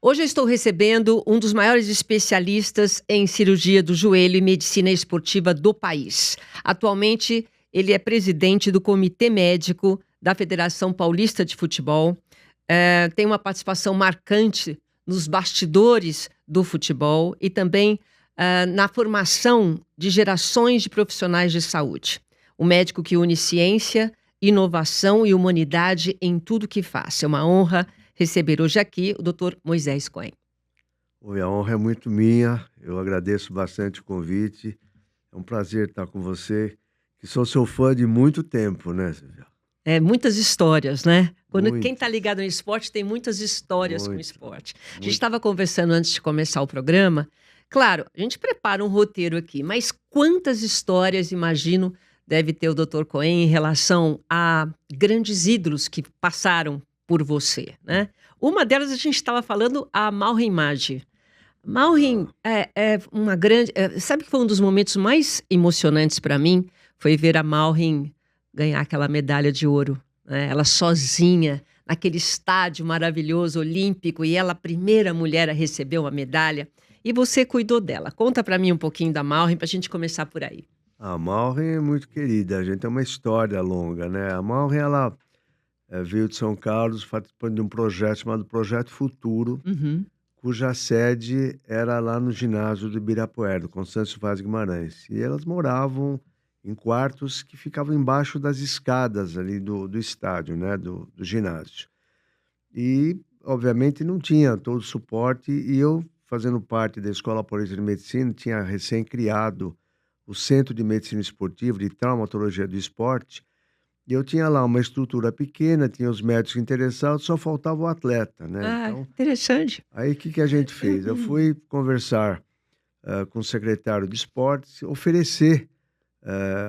Hoje eu estou recebendo um dos maiores especialistas em cirurgia do joelho e medicina esportiva do país. Atualmente, ele é presidente do Comitê Médico da Federação Paulista de Futebol. Tem uma participação marcante nos bastidores do futebol e também na formação de gerações de profissionais de saúde. Um médico que une ciência, inovação e humanidade em tudo que faz. É uma honra receber hoje aqui o Dr. Moisés Cohen. Oi, a honra é muito minha, eu agradeço bastante o convite, é um prazer estar com você, que sou seu fã de muito tempo, né, Silvia? Muitas histórias, né? Quem Muitas. está ligado no esporte tem muitas histórias com o Muito, esporte. A gente muito. estava conversando antes de começar o programa. Claro, a gente prepara um roteiro aqui, mas quantas histórias, imagino, deve ter o Dr. Cohen em relação a grandes ídolos que passaram por você, né? Uma delas a gente estava falando, a Maureen Maggi. Maureen é uma grande... sabe que foi um dos momentos mais emocionantes para mim? Foi ver a Maureen ganhar aquela medalha de ouro, né? Ela sozinha, naquele estádio maravilhoso, olímpico, e ela a primeira mulher a receber uma medalha. E você cuidou dela. Conta para mim um pouquinho da Maureen, para a gente começar por aí. A Maureen é muito querida, a gente tem uma história longa, né? A Maureen, ela veio de São Carlos participando de um projeto chamado Projeto Futuro, Uhum. cuja sede era lá no ginásio do Ibirapuera, do Constâncio Vaz Guimarães. E elas moravam em quartos que ficavam embaixo das escadas ali do estádio, né, do ginásio. E, obviamente, não tinha todo o suporte, e eu, fazendo parte da Escola Paulista de Medicina, tinha recém-criado o Centro de Medicina Esportiva, de Traumatologia do Esporte, e eu tinha lá uma estrutura pequena, tinha os médicos interessados, só faltava o atleta, né? Ah, Então, interessante. aí o que a gente fez? Eu fui conversar com o secretário de esportes, oferecer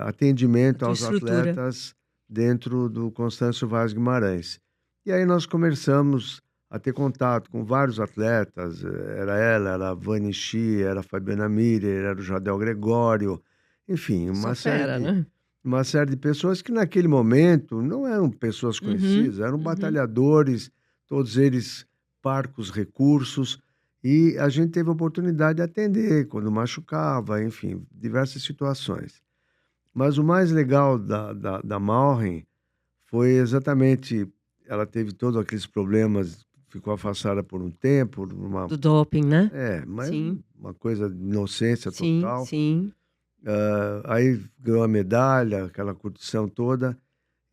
atendimento A tua aos estrutura. atletas dentro do Constâncio Vaz Guimarães. E aí nós começamos a ter contato com vários atletas, era ela, era a Vani Shi, era a Fabiana Mirer, era o Jadel Gregório, enfim, Só fera, né? uma série de pessoas que naquele momento não eram pessoas Uhum, conhecidas, eram uhum. batalhadores, todos eles parcos recursos, e a gente teve a oportunidade de atender quando machucava, enfim, diversas situações. Mas o mais legal da Maureen foi exatamente, ela teve todos aqueles problemas, ficou afastada por um tempo, Do doping, né? mas Sim, uma coisa de inocência sim, total. sim. Aí ganhou a medalha, aquela curtição toda.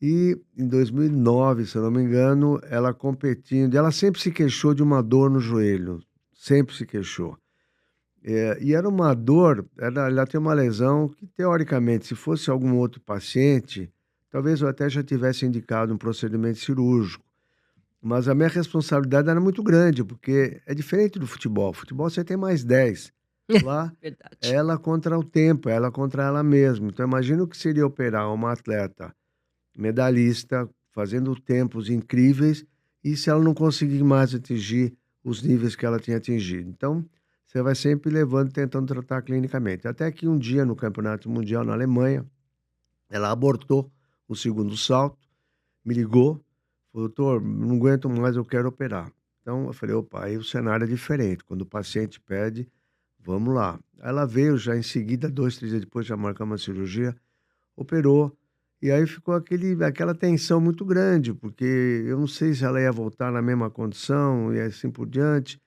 E em 2009, se eu não me engano, ela competindo, ela sempre se queixou de uma dor no joelho, sempre se queixou. E era uma dor, ela tem uma lesão que, teoricamente, se fosse algum outro paciente, talvez eu até já tivesse indicado um procedimento cirúrgico. Mas a minha responsabilidade era muito grande, porque é diferente do futebol. Futebol você tem mais 10. Lá, é Verdade. ela contra o tempo, é ela contra ela mesma. Então, imagina o que seria operar uma atleta medalhista, fazendo tempos incríveis, e se ela não conseguir mais atingir os níveis que ela tinha atingido. Então, você vai sempre levando, tentando tratar clinicamente. Até que um dia, no Campeonato Mundial na Alemanha, ela abortou o segundo salto, me ligou, falou: doutor, não aguento mais, eu quero operar. Então, eu falei: opa, aí o cenário é diferente. Quando o paciente pede, vamos lá. Aí ela veio já em seguida, 2, 3 dias depois, já marcamos a cirurgia, operou. E aí ficou aquela tensão muito grande, porque eu não sei se ela ia voltar na mesma condição e assim por diante.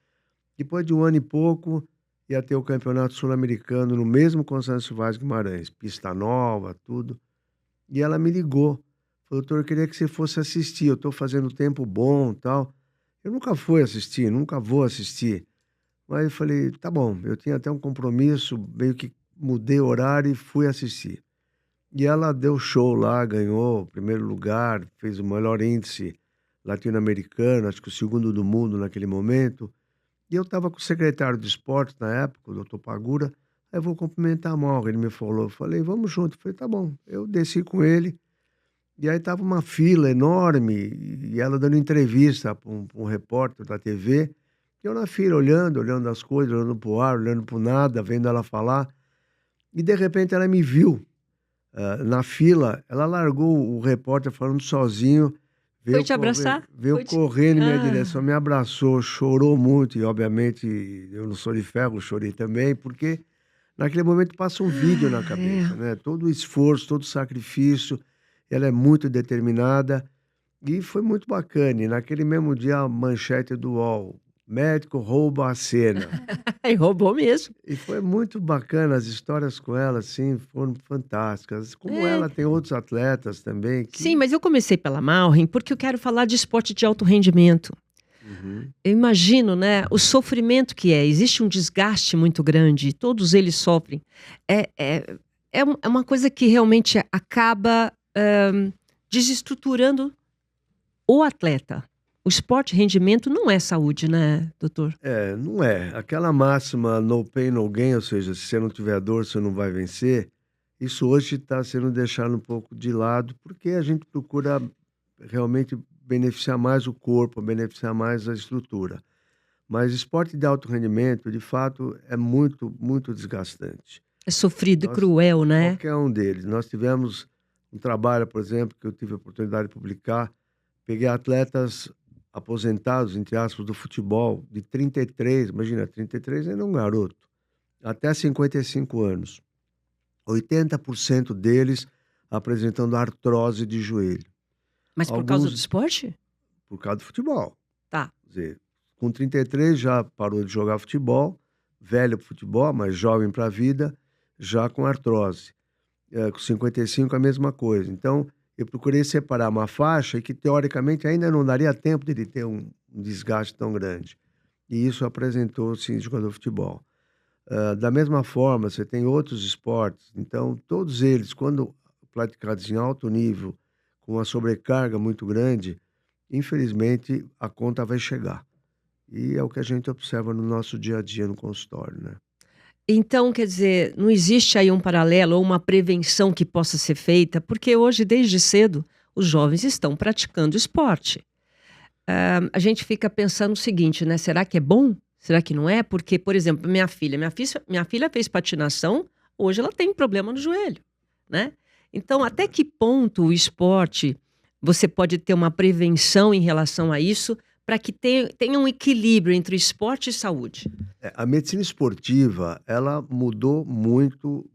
Depois de um ano e pouco, ia ter o Campeonato Sul-Americano no mesmo Constâncio Vaz Guimarães, pista nova, tudo. E ela me ligou, falou: doutor, eu queria que você fosse assistir, eu estou fazendo tempo bom, tal. Eu nunca fui assistir, nunca vou assistir. Mas eu falei: tá bom, eu tinha até um compromisso, meio que mudei o horário e fui assistir. E ela deu show lá, ganhou o primeiro lugar, fez o melhor índice latino-americano, acho que o segundo do mundo naquele momento. E eu estava com o secretário de esporte na época, o doutor Pagura, aí eu vou cumprimentar a Mauro, ele me falou, eu falei: vamos junto. Eu falei: tá bom. Eu desci com ele, e aí tava uma fila enorme, e ela dando entrevista para um repórter da TV, e eu na fila olhando as coisas, olhando para o ar, olhando para o nada, vendo ela falar, e de repente ela me viu na fila, ela largou o repórter falando sozinho, Foi te abraçar? Veio Foi te... correndo em minha Ah, direção, me abraçou, chorou muito e obviamente eu não sou de ferro, chorei também, porque naquele momento passa um vídeo na cabeça, é. né, todo o esforço, todo o sacrifício, ela é muito determinada e foi muito bacana. E naquele mesmo dia a manchete do UOL: "Médico rouba a cena". E roubou mesmo. E foi muito bacana, as histórias com ela, assim, foram fantásticas. Como É. ela, tem outros atletas também Sim, que mas eu comecei pela Malren porque eu quero falar de esporte de alto rendimento. uhum. Eu imagino, né, o sofrimento que é. Existe um desgaste muito grande, todos eles sofrem. É, é, é uma coisa que realmente acaba desestruturando o atleta. O esporte rendimento não é saúde, né, doutor? É, não é. Aquela máxima no pain, no gain, ou seja, se você não tiver dor, você não vai vencer, isso hoje está sendo deixado um pouco de lado, porque a gente procura realmente beneficiar mais o corpo, beneficiar mais a estrutura. Mas esporte de alto rendimento, de fato, é muito, muito desgastante. É sofrido e Nós, cruel, né? qualquer um deles. Nós tivemos um trabalho, por exemplo, que eu tive a oportunidade de publicar. Peguei atletas aposentados, entre aspas, do futebol, de 33, imagina, 33 ainda é um garoto, até 55 anos. 80% deles apresentando artrose de joelho. Mas por causa do Alguns esporte? por causa do futebol. Tá. Quer dizer, com 33 já parou de jogar futebol, velho para futebol, mas jovem para a vida, já com artrose. Com 55 a mesma coisa. Então, eu procurei separar uma faixa que teoricamente ainda não daria tempo dele ter um desgaste tão grande. E isso apresentou-se em jogador de futebol. Da mesma forma, você tem outros esportes, então todos eles, quando praticados em alto nível, com uma sobrecarga muito grande, infelizmente a conta vai chegar. E é o que a gente observa no nosso dia a dia no consultório, né? Então, quer dizer, não existe aí um paralelo ou uma prevenção que possa ser feita, porque hoje, desde cedo, os jovens estão praticando esporte. A gente fica pensando o seguinte, né? Será que é bom? Será que não é? Porque, por exemplo, minha filha fez patinação, hoje ela tem problema no joelho, né? Então, até que ponto o esporte você pode ter uma prevenção em relação a isso para que tenha um equilíbrio entre o esporte e saúde? A medicina esportiva, ela mudou muito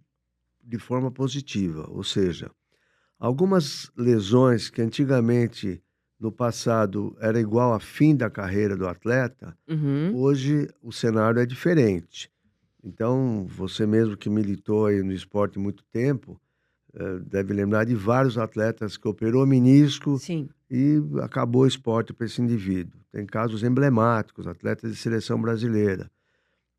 de forma positiva, ou seja, algumas lesões que antigamente, no passado, era igual a fim da carreira do atleta, Uhum. hoje o cenário é diferente. Então, você mesmo que militou aí no esporte muito tempo, deve lembrar de vários atletas que operou menisco Sim. e acabou o esporte para esse indivíduo. Tem casos emblemáticos, atletas de seleção brasileira.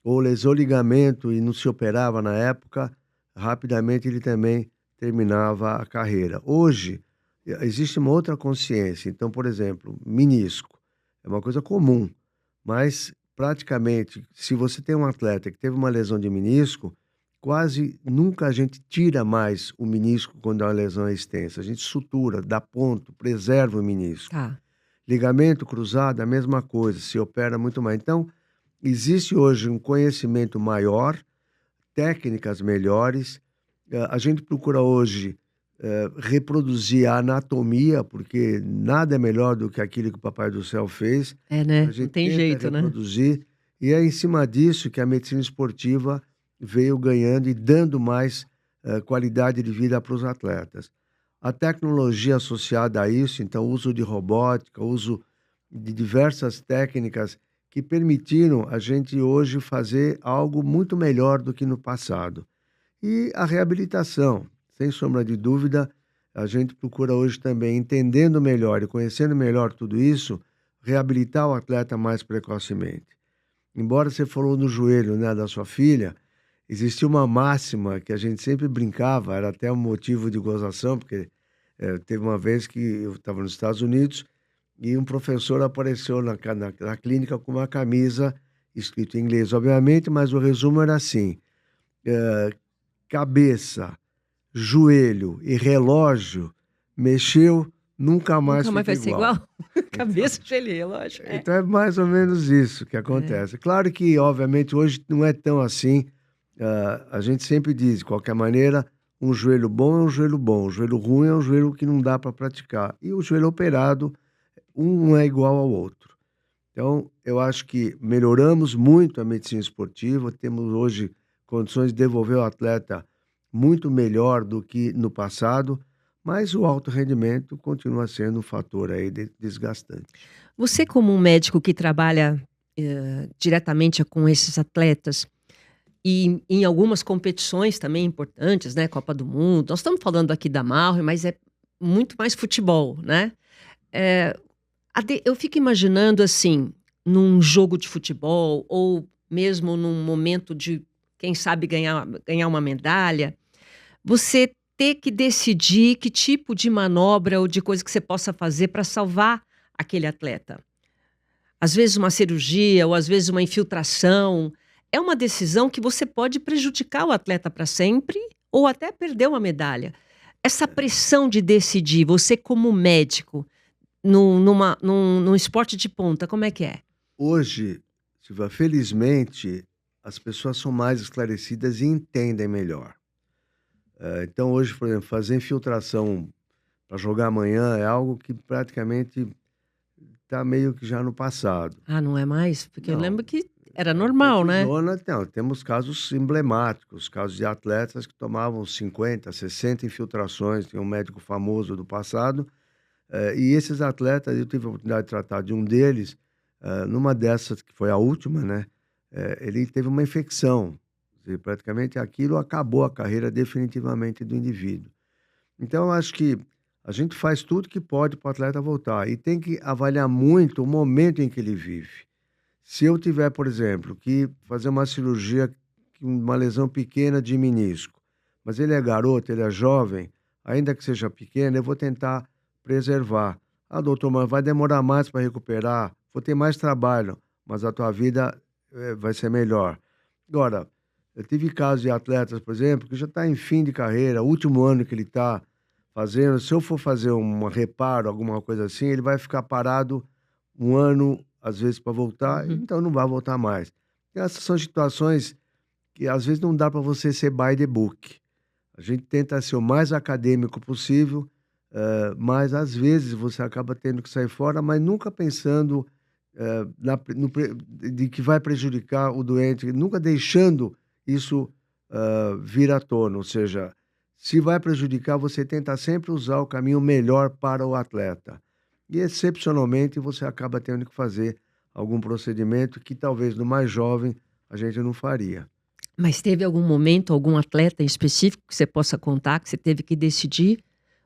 Ou lesou ligamento e não se operava na época, rapidamente ele também terminava a carreira. Hoje, existe uma outra consciência. Então, por exemplo, menisco é uma coisa comum, mas praticamente, se você tem um atleta que teve uma lesão de menisco, quase nunca a gente tira mais o menisco quando a lesão é extensa. A gente sutura, dá ponto, preserva o menisco. Tá. Ligamento cruzado, a mesma coisa, se opera muito mais. Então, existe hoje um conhecimento maior, técnicas melhores. A gente procura hoje reproduzir a anatomia, porque nada é melhor do que aquilo que o Papai do Céu fez. É, A né? Não gente tem tenta jeito, né? reproduzir, e é em cima disso que a medicina esportiva veio ganhando e dando mais qualidade de vida para os atletas. A tecnologia associada a isso, então, o uso de robótica, o uso de diversas técnicas que permitiram a gente hoje fazer algo muito melhor do que no passado. E a reabilitação, sem sombra de dúvida, a gente procura hoje também, entendendo melhor e conhecendo melhor tudo isso, reabilitar o atleta mais precocemente. Embora você falou no joelho, né, da sua filha, existia uma máxima que a gente sempre brincava, era até um motivo de gozação, porque teve uma vez que eu estava nos Estados Unidos e um professor apareceu na clínica com uma camisa escrito em inglês, obviamente, mas o resumo era assim: eh, cabeça, joelho e relógio, mexeu, nunca mais Nunca mais fica vai ser igual. igual? Então, Cabeça, joelho, lógico. É. então é mais ou menos isso que É. acontece. Claro que, obviamente, hoje não é tão assim. A gente sempre diz, de qualquer maneira, um joelho bom é um joelho bom, um joelho ruim é um joelho que não dá para praticar. E o joelho operado um não é igual ao outro. Então, eu acho que melhoramos muito a medicina esportiva, temos hoje condições de devolver o atleta muito melhor do que no passado, mas o alto rendimento continua sendo um fator aí desgastante. Você, como um médico que trabalha diretamente com esses atletas, e em algumas competições também importantes, né? Copa do Mundo. Nós estamos falando aqui da Mauro, mas é muito mais futebol, né? É, eu fico imaginando assim, num jogo de futebol, ou mesmo num momento de, quem sabe, ganhar uma medalha, você ter que decidir que tipo de manobra ou de coisa que você possa fazer para salvar aquele atleta. Às vezes uma cirurgia ou às vezes uma infiltração. É uma decisão que você pode prejudicar o atleta para sempre ou até perder uma medalha. Essa pressão de decidir, você como médico, num esporte de ponta, como é que é? Hoje, Silvia, felizmente, as pessoas são mais esclarecidas e entendem melhor. Então, hoje, por exemplo, fazer infiltração para jogar amanhã é algo que praticamente está meio que já no passado. Ah, não é mais? Porque eu Não, lembro que era normal, né? cortisona, não, temos casos emblemáticos, casos de atletas que tomavam 50, 60 infiltrações, tem um médico famoso do passado, e esses atletas, eu tive a oportunidade de tratar de um deles, numa dessas, que foi a última, né, ele teve uma infecção, e praticamente aquilo acabou a carreira definitivamente do indivíduo. Então, eu acho que a gente faz tudo que pode para o atleta voltar e tem que avaliar muito o momento em que ele vive. Se eu tiver, por exemplo, que fazer uma cirurgia, uma lesão pequena de menisco, mas ele é garoto, ele é jovem, ainda que seja pequeno, eu vou tentar preservar. Ah, doutor, mas vai demorar mais para recuperar, vou ter mais trabalho, mas a tua vida vai ser melhor. Agora, eu tive casos de atletas, por exemplo, que já está em fim de carreira, último ano que ele está fazendo. Se eu for fazer um reparo, alguma coisa assim, ele vai ficar parado um ano, às vezes, para voltar, Uhum. então não vai voltar mais. E essas são situações que às vezes não dá para você ser by the book. A gente tenta ser o mais acadêmico possível, mas às vezes você acaba tendo que sair fora, mas nunca pensando de que vai prejudicar o doente, nunca deixando isso vir à tona. Ou seja, se vai prejudicar, você tenta sempre usar o caminho melhor para o atleta. E, excepcionalmente, você acaba tendo que fazer algum procedimento que talvez no mais jovem a gente não faria. Mas teve algum momento, algum atleta em específico que você possa contar, que você teve que decidir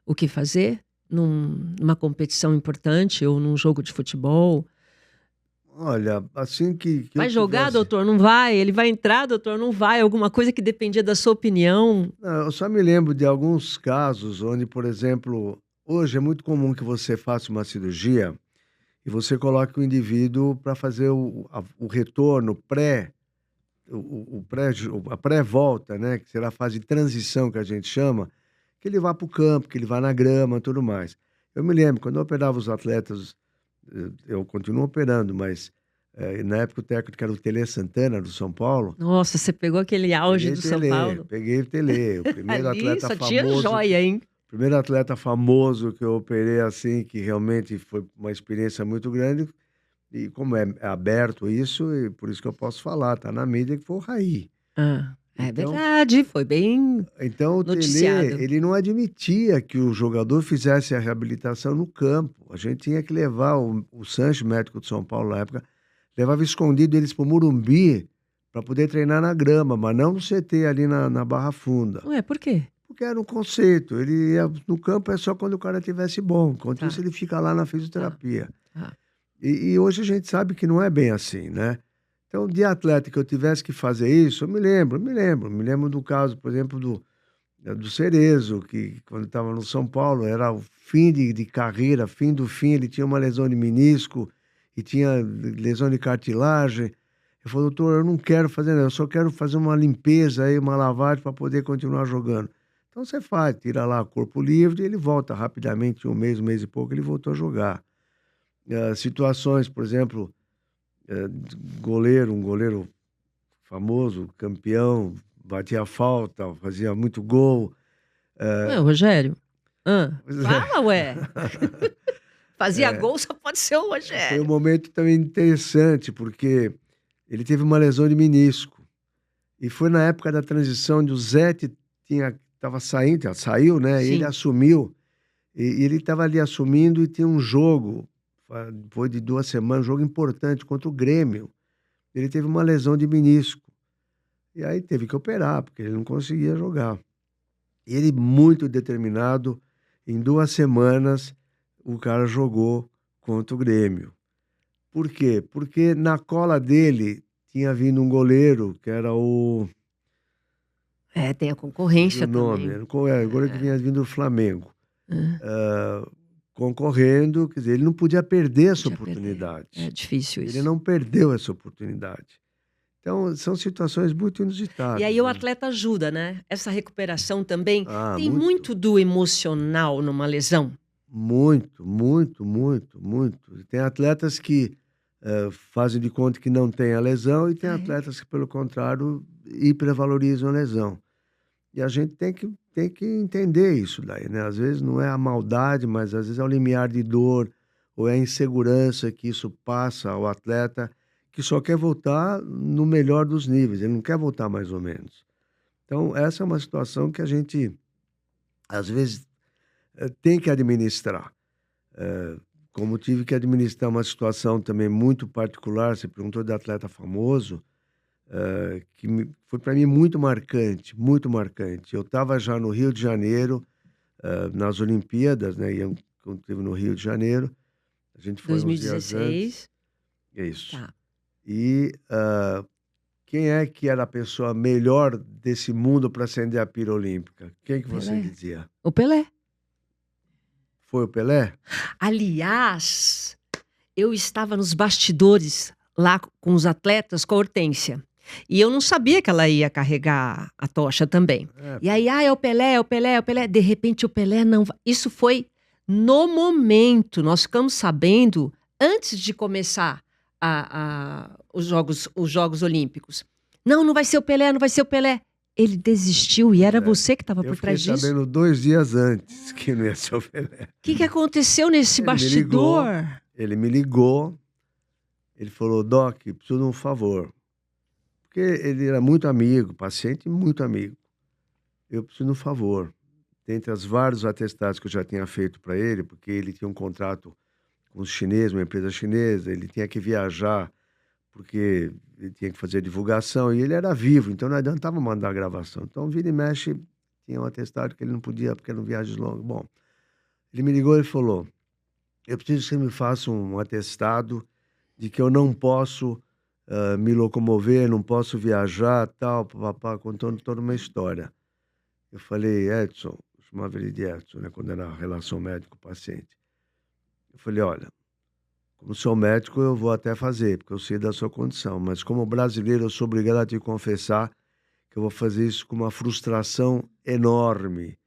o que fazer numa competição importante ou num jogo de futebol? Olha, assim que eu Vai jogar, tivesse. doutor? Não vai? Ele vai entrar, doutor? Não vai? Alguma coisa que dependia da sua opinião? Não, eu só me lembro de alguns casos onde, por exemplo, hoje é muito comum que você faça uma cirurgia e você coloque o indivíduo para fazer o retorno a pré-volta, né, que será a fase de transição que a gente chama, que ele vá para o campo, que ele vá na grama, tudo mais. Eu me lembro, quando eu operava os atletas, eu continuo operando, mas na época o técnico era o Tele Santana, do São Paulo. Nossa, você pegou aquele auge do São Paulo? Peguei o Tele, o primeiro Ali atleta só tinha famoso, joia, hein? primeiro atleta famoso que eu operei assim, que realmente foi uma experiência muito grande. E como é aberto isso, e por isso que eu posso falar, tá na mídia, que foi o Raí. Ah, é Então verdade, foi bem o Tele, noticiado. ele não admitia que o jogador fizesse a reabilitação no campo. A gente tinha que levar o Sancho, médico de São Paulo na época, levava escondido eles para o Morumbi para poder treinar na grama, mas não no CT ali na Barra Funda. Ué, por quê? Porque era um conceito, ele ia no campo é só quando o cara estivesse bom, enquanto isso Tá, ele fica lá na tá, fisioterapia. tá. E hoje a gente sabe que não é bem assim, né. Então, de atleta que eu tivesse que fazer isso, eu me lembro do caso, por exemplo, do Cerezo, que quando estava no São Paulo, era o fim de carreira, fim do fim, ele tinha uma lesão de menisco e tinha lesão de cartilagem. Ele falou: "Doutor, eu não quero fazer nada, eu só quero fazer uma limpeza aí, uma lavagem para poder continuar jogando". Então você faz, tira lá corpo livre e ele volta rapidamente, um mês e pouco, ele voltou a jogar. Situações, por exemplo, um goleiro famoso, campeão, batia falta, fazia muito gol. Ué, Rogério? Pois é. Fala, ué! Fazia gol, só pode ser o Foi um Rogério. momento também interessante, porque ele teve uma lesão de menisco. E foi na época da transição onde o Zete estava saindo, saiu, né? E ele Sim. assumiu. E ele estava ali assumindo e tinha um jogo, foi de 2 semanas, um jogo importante contra o Grêmio. Ele teve uma lesão de menisco. E aí teve que operar, porque ele não conseguia jogar. E ele, muito determinado, em 2 semanas, o cara jogou contra o Grêmio. Por quê? Porque na cola dele tinha vindo um goleiro, que era o... Tem a o concorrência nome, também. era o goleiro que vinha vindo do Flamengo. É, Concorrendo, quer dizer, ele não podia perder essa podia perder. É oportunidade. difícil Ele isso. não perdeu essa oportunidade. Então, são situações muito inusitadas. E aí o né? atleta ajuda, né? Essa recuperação também tem Muito. muito do emocional numa lesão. Muito, muito, muito, muito. Tem atletas que fazem de conta que não tem a lesão e tem atletas que, pelo contrário, hipervalorizam a lesão. E a gente tem que entender isso daí, né? Às vezes não é a maldade, mas às vezes é o limiar de dor ou é a insegurança que isso passa ao atleta que só quer voltar no melhor dos níveis, ele não quer voltar mais ou menos. Então, essa é uma situação que a gente, às vezes, tem que administrar. Como tive que administrar uma situação também muito particular, você perguntou de atleta famoso, foi para mim muito marcante, muito marcante. Eu estava já no Rio de Janeiro, nas Olimpíadas, né? Quando esteve no Rio de Janeiro, a gente foi uns dias antes. 2016. É isso. Tá. E quem é que era a pessoa melhor desse mundo para acender a pira olímpica? Quem que você Pelé. dizia? O Pelé. Foi o Pelé? Aliás, eu estava nos bastidores lá com os atletas, com a Hortência. E eu não sabia que ela ia carregar a tocha também. E aí, é o Pelé, é o Pelé, é o Pelé. De repente, o Pelé não... Isso foi no momento. Nós ficamos sabendo antes de começar os Jogos Olímpicos. Não vai ser o Pelé, não vai ser o Pelé. Ele desistiu e era você que estava por trás disso? Eu fiquei sabendo 2 dias antes que não ia ser o Pelé. O que aconteceu nesse bastidor? Ele me ligou, ele falou, Doc, preciso de um favor. Porque ele era muito amigo, paciente muito amigo. Eu preciso de um favor. Dentre os vários atestados que eu já tinha feito para ele, porque ele tinha um contrato com os chineses, uma empresa chinesa, ele tinha que viajar, porque ele tinha que fazer divulgação, e ele era vivo, então não adiantava mandar a gravação. Então, vira e mexe, tinha um atestado que ele não podia, porque eram viagens longas. Bom, ele me ligou e falou, eu preciso que você me faça um atestado de que eu não posso me locomover, não posso viajar, tal, papapá, contando toda uma história. Eu falei, Edson, eu chamava ele de Edson, né, quando era a relação médico-paciente. Eu falei, olha, como sou médico, eu vou até fazer, porque eu sei da sua condição, mas como brasileiro, eu sou obrigado a te confessar que eu vou fazer isso com uma frustração enorme,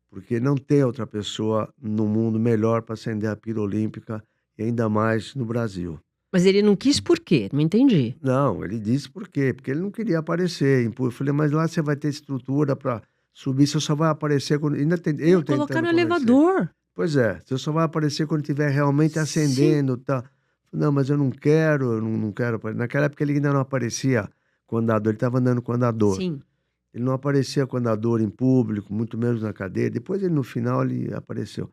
porque não tem outra pessoa no mundo melhor para acender a pira olímpica, e ainda mais no Brasil. Mas ele não quis por quê? Não entendi. Não, ele disse por quê? Porque ele não queria aparecer. Eu falei, mas lá você vai ter estrutura para subir, você só vai aparecer quando... Ainda tem... eu tentando colocar no convencer. elevador. Pois é, você só vai aparecer quando estiver realmente acendendo, tá? Não, mas eu não quero, eu não quero. Naquela época ele ainda não aparecia com andador, ele estava andando com andador. Sim. Ele não aparecia com andador em público, muito menos na cadeia. Depois ele, no final, ele apareceu.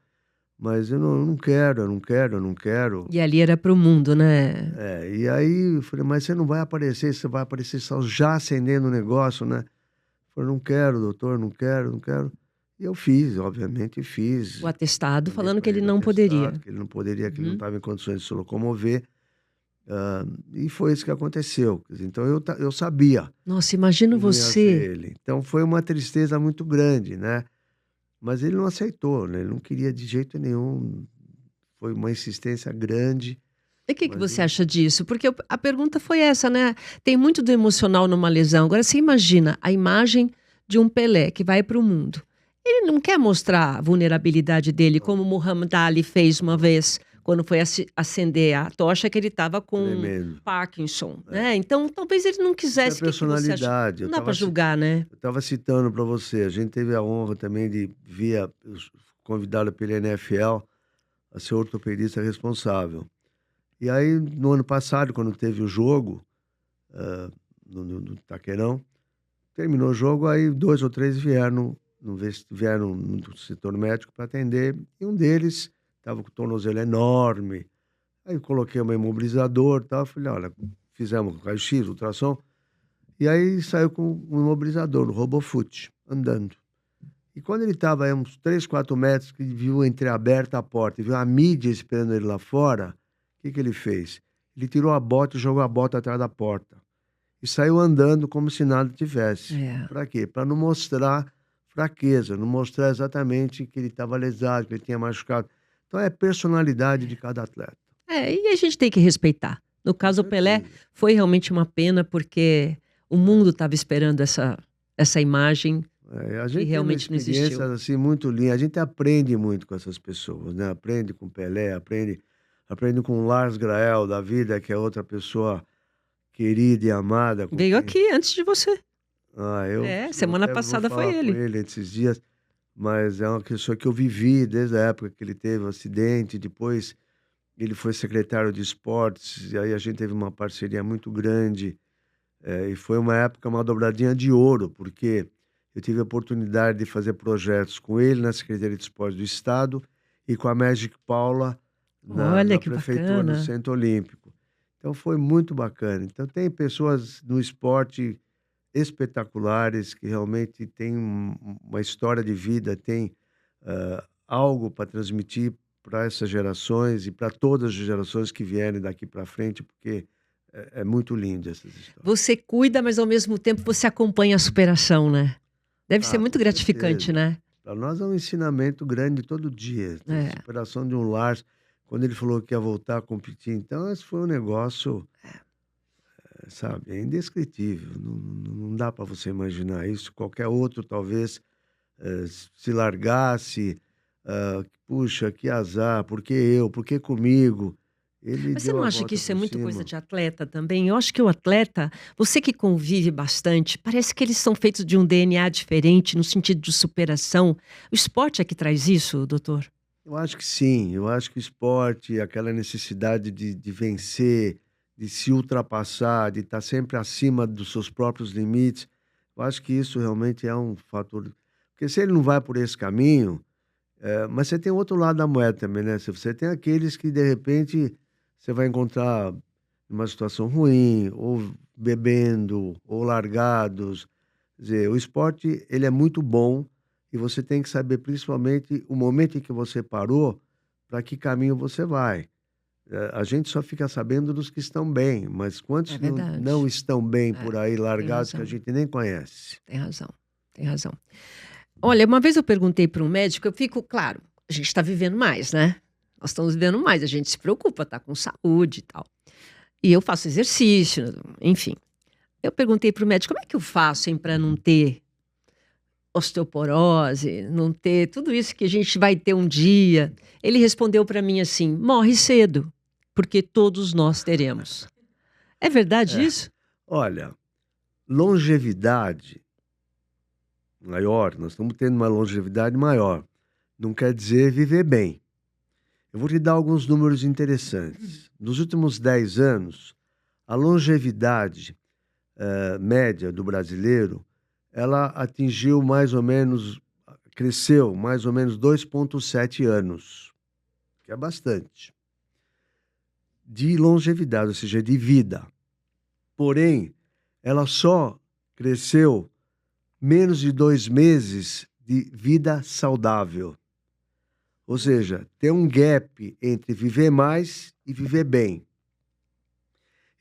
Mas eu não quero, eu não quero, eu não quero. E ali era pro mundo, né? E aí eu falei, mas você não vai aparecer, você vai aparecer só já acendendo o negócio, né? Eu falei, não quero, doutor, não quero, não quero. E eu fiz, obviamente, fiz. O atestado Mandei falando pra que ele ele não atestado, poderia. que ele não poderia, que ele não estava em condições de se locomover. E foi isso que aconteceu. Quer dizer, então eu sabia Nossa, imagina que não ia ser você. ele. Então foi uma tristeza muito grande, né? Mas ele não aceitou, né? Ele não queria de jeito nenhum. Foi uma insistência grande. E o que você acha disso? Porque a pergunta foi essa, né? Tem muito do emocional numa lesão. Agora, você imagina a imagem de um Pelé que vai para o mundo. Ele não quer mostrar a vulnerabilidade dele, como o Muhammad Ali fez uma vez, quando foi acender a tocha, que ele estava com Tremendo. Parkinson, né? Então, talvez ele não quisesse. Isso é personalidade. Não dá para julgar, né? Eu estava citando para você, a gente teve a honra também de convidá-lo pela NFL a ser ortopedista responsável. E aí, no ano passado, quando teve o jogo, no Taquerão, terminou o jogo, aí 2 ou 3 vieram no setor médico para atender, e um deles estava com o tornozelo enorme. Aí eu coloquei um imobilizador e tal, falei: "Olha", fizemos raio-x, ultrassom, e aí saiu com um imobilizador, no RoboFoot, andando. E quando ele estava a uns 3, 4 metros, que viu entreaberta a porta e viu a mídia esperando ele lá fora, o que que ele fez? Ele tirou a bota e jogou a bota atrás da porta. E saiu andando como se nada tivesse. É. Para quê? Para não mostrar fraqueza, não mostrar exatamente que ele estava lesado, que ele tinha machucado. Então é personalidade de cada atleta. E a gente tem que respeitar. No Com caso, o Pelé certeza. foi realmente uma pena, porque o mundo estava esperando essa imagem A que gente tem uma realmente não existiu. experiência assim muito linda. A gente aprende muito com essas pessoas, né? Aprende com Pelé, aprende com o Lars Grael da vida, que é outra pessoa querida e amada com Veio quem aqui antes de você. eu Semana até vou passada foi falar com ele. ele esses dias, mas é uma pessoa que eu vivi desde a época que ele teve o acidente, depois ele foi secretário de esportes, e aí a gente teve uma parceria muito grande, e foi uma época, uma dobradinha de ouro, porque eu tive a oportunidade de fazer projetos com ele na Secretaria de Esportes do Estado e com a Magic Paula Olha na que Prefeitura do bacana. Centro Olímpico. Então foi muito bacana. Então tem pessoas no esporte espetaculares que realmente têm uma história de vida, têm algo para transmitir para essas gerações e para todas as gerações que vierem daqui para frente, porque é muito lindo essas histórias. Você cuida, mas ao mesmo tempo você acompanha a superação, né? Deve ser muito Com gratificante, certeza. né? Para nós é um ensinamento grande todo dia. A É. superação de um Lars, quando ele falou que ia voltar a competir, então esse foi um negócio, sabe, é indescritível. Não dá para você imaginar isso. Qualquer outro talvez se largasse, puxa, que azar, por que eu, por que comigo? Ele Mas você deu não a acha que volta isso é por muito coisa cima. de atleta também? Eu acho que o atleta, você que convive bastante, parece que eles são feitos de um DNA diferente no sentido de superação. O esporte é que traz isso, doutor? Eu acho que sim, eu acho que o esporte, aquela necessidade de vencer, de se ultrapassar, de estar sempre acima dos seus próprios limites, eu acho que isso realmente é um fator. Porque se ele não vai por esse caminho, mas você tem o outro lado da moeda também, né? Se você tem aqueles que, de repente, você vai encontrar numa situação ruim, ou bebendo, ou largados. Quer dizer, o esporte, ele é muito bom e você tem que saber, principalmente, o momento em que você parou, para que caminho você vai. A gente só fica sabendo dos que estão bem, mas É quantos não verdade. estão bem É, por aí, tem largados, que a razão, gente nem conhece? tem razão, tem razão. Olha, uma vez eu perguntei para um médico, eu fico, claro, a gente está vivendo mais, né? Nós estamos vivendo mais, a gente se preocupa, tá com saúde e tal. E eu faço exercício, enfim. Eu perguntei para o médico, como é que eu faço, para não ter osteoporose, não ter tudo isso que a gente vai ter um dia? Ele respondeu para mim assim: morre cedo, porque todos nós teremos. É verdade É. isso? Olha, longevidade maior, nós estamos tendo uma longevidade maior. Não quer dizer viver bem. Eu vou te dar alguns números interessantes. Nos últimos 10 anos, a longevidade média do brasileiro, ela atingiu mais ou menos, cresceu mais ou menos 2,7 anos, que é bastante, de longevidade, ou seja, de vida. Porém, ela só cresceu menos de 2 meses de vida saudável. Ou seja, tem um gap entre viver mais e viver bem.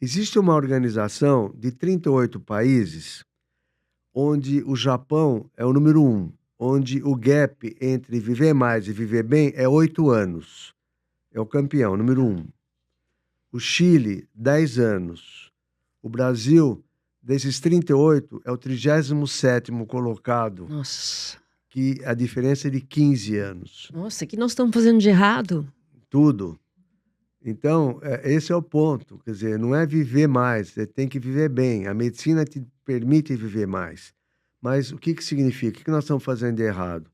Existe uma organização de 38 países, onde o Japão é o número 1, onde o gap entre viver mais e viver bem é 8 anos. É o campeão, número 1. O Chile, 10 anos. O Brasil, desses 38, é o 37º colocado, Nossa, que a diferença é de 15 anos. nossa, o que nós estamos fazendo de errado? Tudo. Então, esse é o ponto. Quer dizer, não é viver mais, você tem que viver bem. A medicina te permite viver mais. Mas o que que significa? O que que nós estamos fazendo de errado?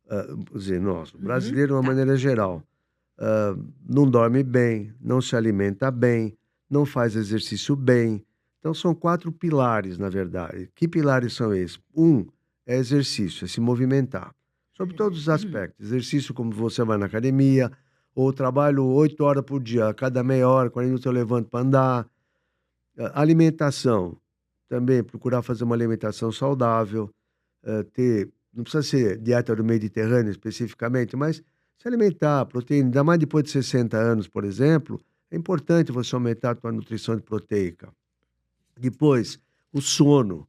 Quer dizer, nós, o brasileiro de uma Tá. maneira geral. não dorme bem, não se alimenta bem, não faz exercício bem. Então são 4 pilares, na verdade. Que pilares são esses? Um é exercício, é se movimentar, sobre todos os aspectos. Exercício como você vai na academia, ou trabalho 8 horas por dia, a cada meia hora, 40 minutos eu levanto para andar. Alimentação, também procurar fazer uma alimentação saudável, não precisa ser dieta do Mediterrâneo especificamente, mas se alimentar, proteína, ainda mais depois de 60 anos, por exemplo, é importante você aumentar a tua nutrição proteica. Depois, o sono.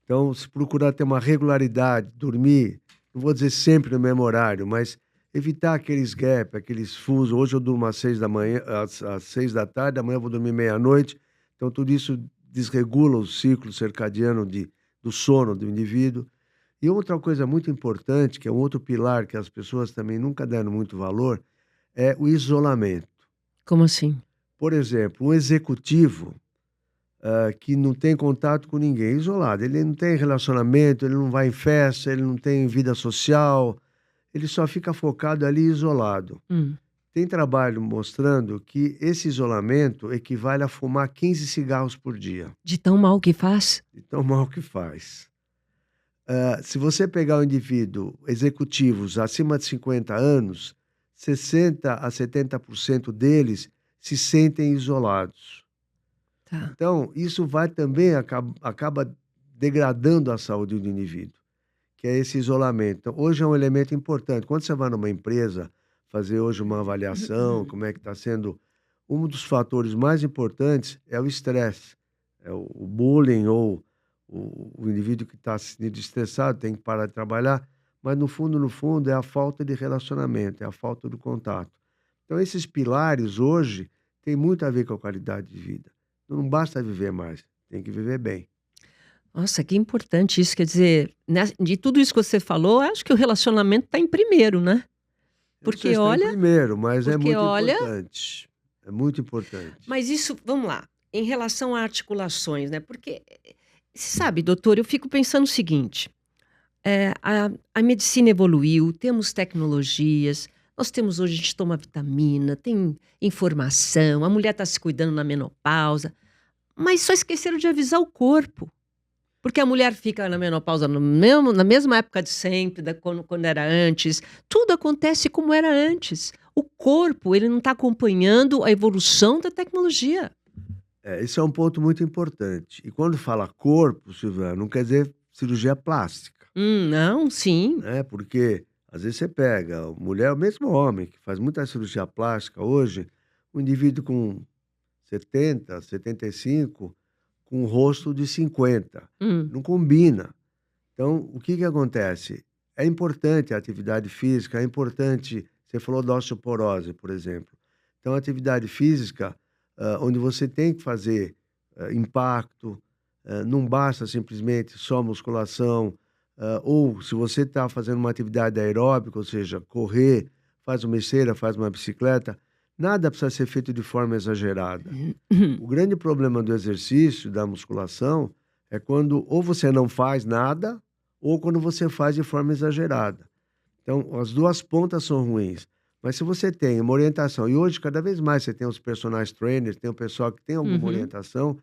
Então, se procurar ter uma regularidade, dormir, não vou dizer sempre no mesmo horário, mas evitar aqueles gaps, aqueles fusos. Hoje eu durmo às 6 da manhã, às 6 da tarde, amanhã eu vou dormir meia-noite. Então, tudo isso desregula o ciclo circadiano do sono do indivíduo. E outra coisa muito importante, que é um outro pilar que as pessoas também nunca deram muito valor, é o isolamento. Como assim? Por exemplo, um executivo que não tem contato com ninguém, isolado. Ele não tem relacionamento, ele não vai em festa, ele não tem vida social, ele só fica focado ali isolado. Tem trabalho mostrando que esse isolamento equivale a fumar 15 cigarros por dia. De tão mal que faz? De tão mal que faz. Se você pegar um indivíduo, executivos acima de 50 anos, 60% a 70% deles se sentem isolados. Tá. Então, isso vai também, acaba degradando a saúde do indivíduo, que é esse isolamento. Então, hoje é um elemento importante. Quando você vai numa empresa fazer hoje uma avaliação, como é que está sendo, um dos fatores mais importantes é o estresse, é o bullying ou o indivíduo que está se sentindo estressado, tem que parar de trabalhar, mas no fundo, é a falta de relacionamento, é a falta do contato. Então, esses pilares hoje têm muito a ver com a qualidade de vida. Não basta viver mais, tem que viver bem. Nossa, que importante isso. Quer dizer, de tudo isso que você falou, acho que o relacionamento está em primeiro, né? Eu não sei se está em primeiro, mas é muito olha, importante. É muito importante. mas isso, vamos lá, em relação a articulações, né? Porque, você sabe, doutor, eu fico pensando o seguinte: a medicina evoluiu, temos tecnologias, nós temos hoje, a gente toma vitamina, tem informação, a mulher está se cuidando na menopausa, mas só esqueceram de avisar o corpo. Porque a mulher fica na menopausa na mesma época de sempre, quando era antes. Tudo acontece como era antes. O corpo, ele não está acompanhando a evolução da tecnologia. Esse é um ponto muito importante. E quando fala corpo, Silvana, não quer dizer cirurgia plástica. Não, sim. Né? Porque às vezes você pega mulher, o mesmo homem, que faz muita cirurgia plástica hoje, um indivíduo com 70, 75, com um rosto de 50. Não combina. Então, o que acontece? É importante a atividade física, é importante. Você falou da osteoporose, por exemplo. Então, a atividade física, onde você tem que fazer impacto, não basta simplesmente só musculação, ou se você está fazendo uma atividade aeróbica, ou seja, correr, faz uma esteira, faz uma bicicleta, nada precisa ser feito de forma exagerada. O grande problema do exercício, da musculação, é quando ou você não faz nada, ou quando você faz de forma exagerada. Então, as duas pontas são ruins. Mas se você tem uma orientação, e hoje cada vez mais você tem os personal trainers, tem o pessoal que tem alguma orientação,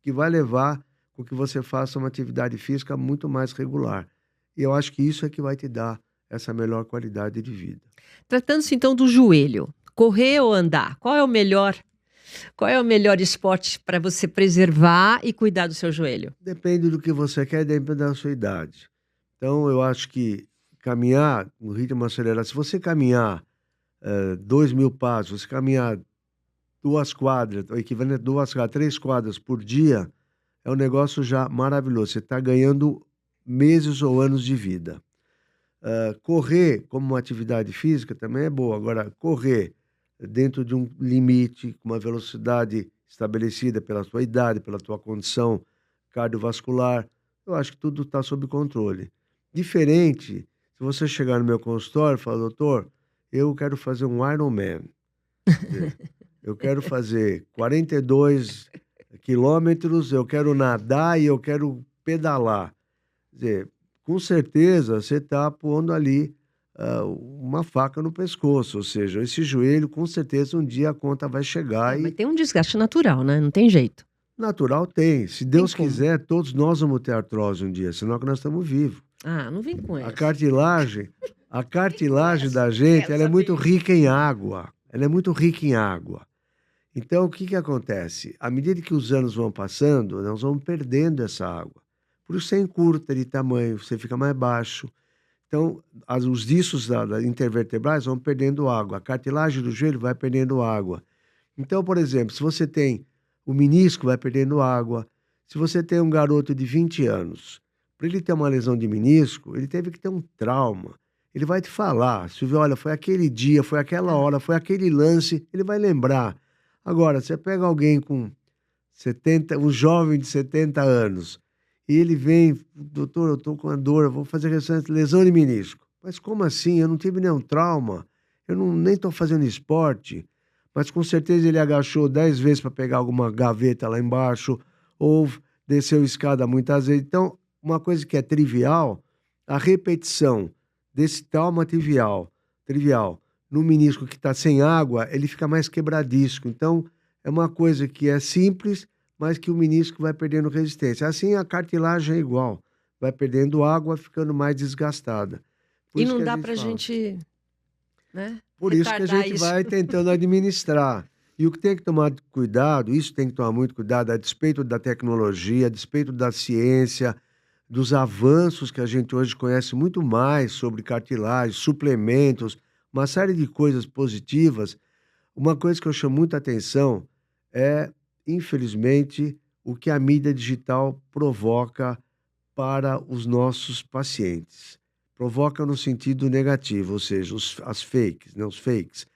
que vai levar com que você faça uma atividade física muito mais regular. E eu acho que isso é que vai te dar essa melhor qualidade de vida. Tratando-se então do joelho, correr ou andar, qual é o melhor esporte para você preservar e cuidar do seu joelho? Depende do que você quer, depende da sua idade. Então, eu acho que caminhar no ritmo acelerado, se você caminhar 2.000 passos, você caminhar 2 quadras, o equivalente a 2 quadras, 3 quadras por dia, é um negócio já maravilhoso. Você está ganhando meses ou anos de vida. Correr como uma atividade física também é boa. Agora, correr dentro de um limite, com uma velocidade estabelecida pela sua idade, pela tua condição cardiovascular, eu acho que tudo está sob controle. Diferente, se você chegar no meu consultório e falar, doutor, eu quero fazer um Ironman. Eu quero fazer 42 quilômetros, eu quero nadar e eu quero pedalar. Quer dizer, com certeza você está pondo ali uma faca no pescoço. Ou seja, esse joelho, com certeza, um dia a conta vai chegar Mas e tem um desgaste natural, né? Não tem jeito. natural tem. Se Tem Deus como. quiser, todos nós vamos ter artrose um dia, senão que nós estamos vivos. Ah, não vem com A essa. cartilagem, a Vem com cartilagem essa. da Não gente, quero ela é muito saber. rica em água. Ela é muito rica em água. Então, o que que acontece? À medida que os anos vão passando, nós vamos perdendo essa água. Por isso você encurta de tamanho, você fica mais baixo. Então, os discos intervertebrais vão perdendo água. A cartilagem do joelho vai perdendo água. Então, por exemplo, se você tem o menisco, vai perdendo água. Se você tem um garoto de 20 anos, para ele ter uma lesão de menisco, ele teve que ter um trauma. Ele vai te falar, Silvio, olha, foi aquele dia, foi aquela Ah, hora, foi aquele lance, ele vai lembrar. Agora, você pega alguém com 70, um jovem de 70 anos, e ele vem, doutor, eu estou com a dor, eu vou fazer ressonância, lesão de menisco. Mas como assim? Eu não tive nenhum trauma, eu não, nem estou fazendo esporte. Mas com certeza ele agachou 10 vezes para pegar alguma gaveta lá embaixo, ou desceu escada muitas vezes. Então, uma coisa que é trivial, a repetição desse trauma trivial no menisco que está sem água, ele fica mais quebradiço. Então, é uma coisa que é simples, mas que o menisco vai perdendo resistência. Assim, a cartilagem é igual, vai perdendo água, ficando mais desgastada. Por e isso não que a dá gente pra fala. gente, né, Por isso que a retardar gente isso. vai tentando administrar. E o que tem que tomar cuidado, isso tem que tomar muito cuidado, a despeito da tecnologia, a despeito da ciência, dos avanços que a gente hoje conhece muito mais sobre cartilagem, suplementos, uma série de coisas positivas. Uma coisa que eu chamo muita atenção é, infelizmente, o que a mídia digital provoca para os nossos pacientes. Provoca no sentido negativo, ou seja, as fakes, né, os fakes.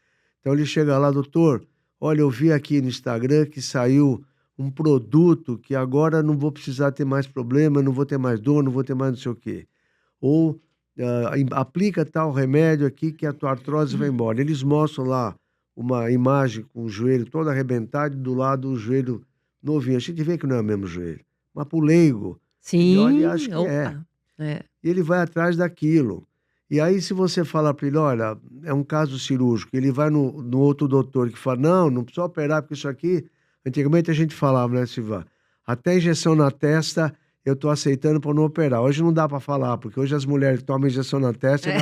Então ele chega lá, doutor, olha, eu vi aqui no Instagram que saiu um produto que agora não vou precisar ter mais problema, não vou ter mais dor, não vou ter mais não sei o quê. Ou aplica tal remédio aqui que a tua artrose vai embora. Eles mostram lá uma imagem com o joelho todo arrebentado e do lado o joelho novinho. A gente vê que não é o mesmo joelho. Mas pro leigo, ele olha e acha Sim, que é. opa. É. E ele vai atrás daquilo. E aí, se você falar para ele, olha, é um caso cirúrgico, ele vai no outro doutor que fala, não, não precisa operar, porque isso aqui, antigamente a gente falava, né, Silva? Até injeção na testa eu tô aceitando para não operar. Hoje não dá para falar, porque hoje as mulheres tomam injeção na testa e É.